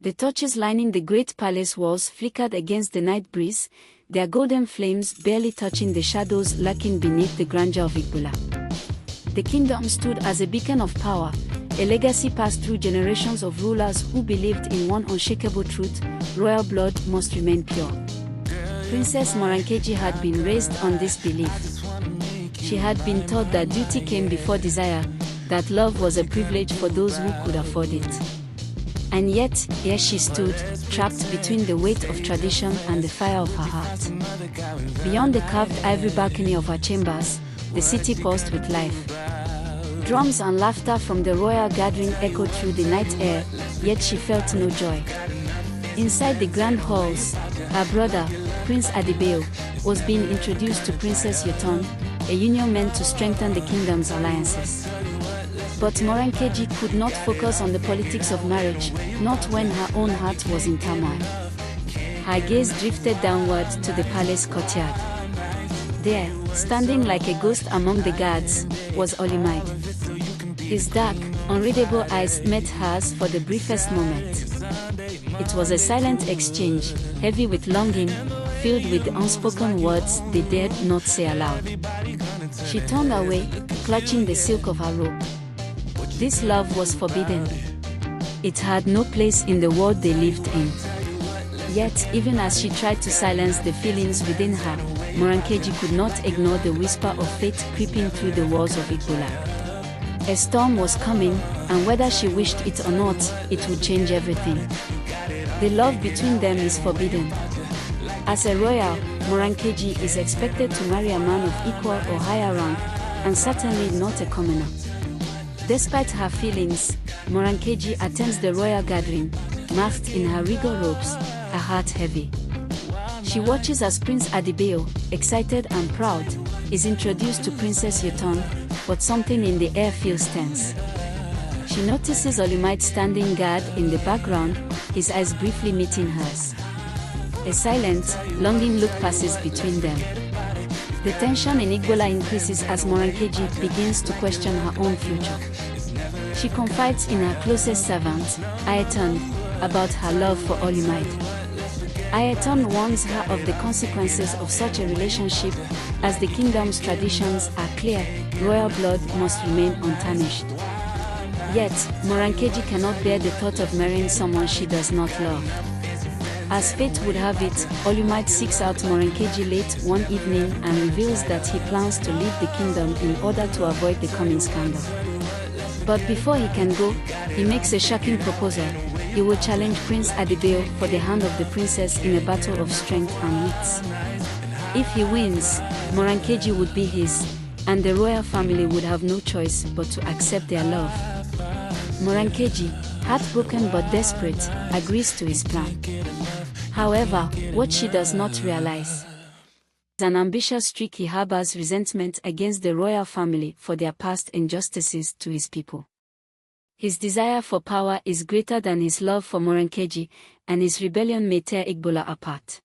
The torches lining the great palace walls flickered against the night breeze, their golden flames barely touching the shadows lurking beneath the grandeur of Igbala. The kingdom stood as a beacon of power, a legacy passed through generations of rulers who believed in one unshakable truth: royal blood must remain pure. Princess Morounkeji had been raised on this belief. She had been taught that duty came before desire, that love was a privilege for those who could afford it. And yet, here she stood, trapped between the weight of tradition and the fire of her heart. Beyond the carved ivory balcony of her chambers, the city pulsed with life. Drums and laughter from the royal gathering echoed through the night air, yet she felt no joy. Inside the grand halls, her brother, Prince Adebayo, was being introduced to Princess Yoton, a union meant to strengthen the kingdom's alliances. But Morounkeji could not focus on the politics of marriage, not when her own heart was in turmoil. Her gaze drifted downward to the palace courtyard. There, standing like a ghost among the guards, was Olumide. His dark, unreadable eyes met hers for the briefest moment. It was a silent exchange, heavy with longing, filled with the unspoken words they dared not say aloud. She turned away, clutching the silk of her robe. This love was forbidden. It had no place in the world they lived in. Yet, even as she tried to silence the feelings within her, Morounkeji could not ignore the whisper of fate creeping through the walls of Igbala. A storm was coming, and whether she wished it or not, it would change everything. The love between them is forbidden. As a royal, Morounkeji is expected to marry a man of equal or higher rank, and certainly not a commoner. Despite her feelings, Morounkeji attends the royal gathering, masked in her regal robes, her heart heavy. She watches as Prince Adebayo, excited and proud, is introduced to Princess Yoton, but something in the air feels tense. She notices Olumide standing guard in the background, his eyes briefly meeting hers. A silent, longing look passes between them. The tension in Igbala increases as Morounkeji begins to question her own future. She confides in her closest servant, Ayaton, about her love for Olumide. Ayaton warns her of the consequences of such a relationship, as the kingdom's traditions are clear: royal blood must remain untarnished. Yet, Morounkeji cannot bear the thought of marrying someone she does not love. As fate would have it, Olumide seeks out Morounkeji late one evening and reveals that he plans to leave the kingdom in order to avoid the coming scandal. But before he can go, he makes a shocking proposal. He will challenge Prince Adebayo for the hand of the princess in a battle of strength and wits. If he wins, Morounkeji would be his, and the royal family would have no choice but to accept their love. Morounkeji, heartbroken but desperate, agrees to his plan. However, what she does not realize is an ambitious streak he harbors resentment against the royal family for their past injustices to his people. His desire for power is greater than his love for Morounkeji, and his rebellion may tear Igbala apart.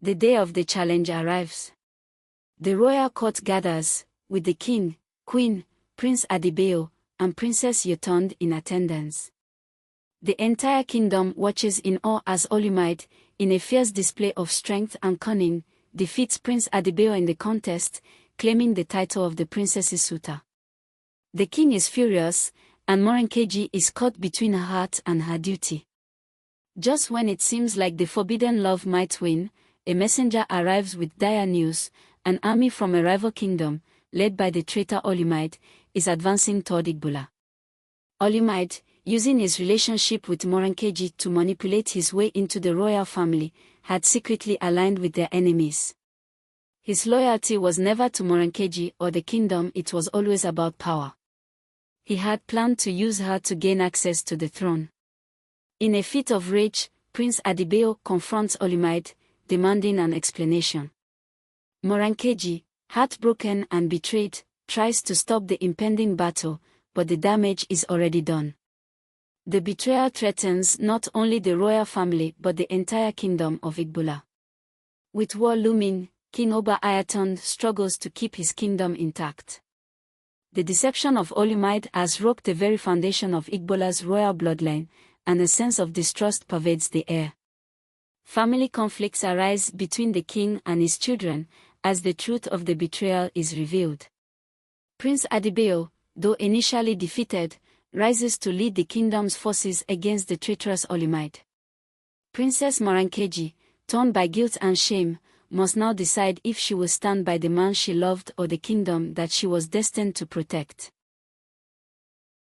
The day of the challenge arrives. The royal court gathers, with the king, queen, Prince Adebayo, and Princess Yoton in attendance. The entire kingdom watches in awe as Olumide, in a fierce display of strength and cunning, defeats Prince Adebayo in the contest, claiming the title of the princess's suitor. The king is furious, and Morounkeji is caught between her heart and her duty. Just when it seems like the forbidden love might win, a messenger arrives with dire news: an army from a rival kingdom, led by the traitor Olumide, is advancing toward Igbala. Olumide, using his relationship with Morounkeji to manipulate his way into the royal family, had secretly aligned with their enemies. His loyalty was never to Morounkeji or the kingdom, it was always about power. He had planned to use her to gain access to the throne. In a fit of rage, Prince Adebayo confronts Olumide, demanding an explanation. Morounkeji, heartbroken and betrayed, tries to stop the impending battle, but the damage is already done. The betrayal threatens not only the royal family but the entire kingdom of Igbala. With war looming, King Oba Ayaton struggles to keep his kingdom intact. The deception of Olumide has rocked the very foundation of Igbala's royal bloodline, and a sense of distrust pervades the air. Family conflicts arise between the king and his children, as the truth of the betrayal is revealed. Prince Adebayo, though initially defeated, rises to lead the kingdom's forces against the traitorous Olumide. Princess Morounkeji, torn by guilt and shame, must now decide if she will stand by the man she loved or the kingdom that she was destined to protect.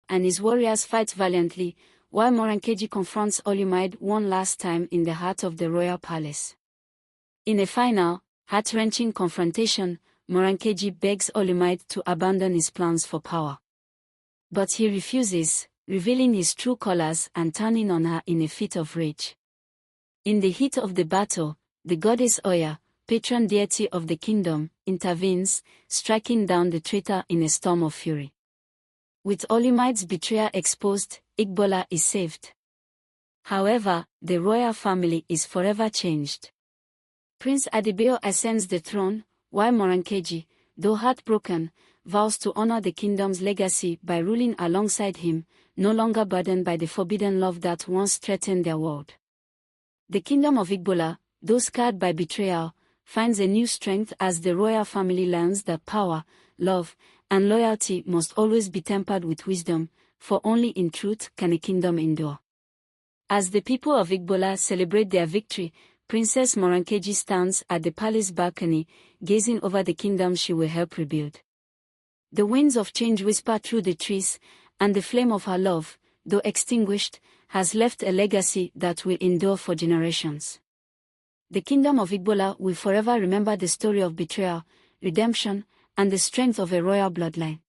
And his warriors fight valiantly, while Morounkeji confronts Olumide one last time in the heart of the royal palace. In a final, heart-wrenching confrontation, Morounkeji begs Olumide to abandon his plans for power. But he refuses, revealing his true colors and turning on her in a fit of rage. In the heat of the battle, the goddess Oya, patron deity of the kingdom, intervenes, striking down the traitor in a storm of fury. With Olumide's betrayal exposed, Igbala is saved. However, the royal family is forever changed. Prince Adebayo ascends the throne, while Morounkeji, though heartbroken, vows to honor the kingdom's legacy by ruling alongside him, no longer burdened by the forbidden love that once threatened their world. The Kingdom of Igbala, though scarred by betrayal, finds a new strength as the royal family learns that power, love, and loyalty must always be tempered with wisdom, for only in truth can a kingdom endure. As the people of Igbala celebrate their victory, Princess Morounkeji stands at the palace balcony, gazing over the kingdom she will help rebuild. The winds of change whisper through the trees, and the flame of her love, though extinguished, has left a legacy that will endure for generations. The Kingdom of Igbala will forever remember the story of betrayal, redemption, and the strength of a royal bloodline.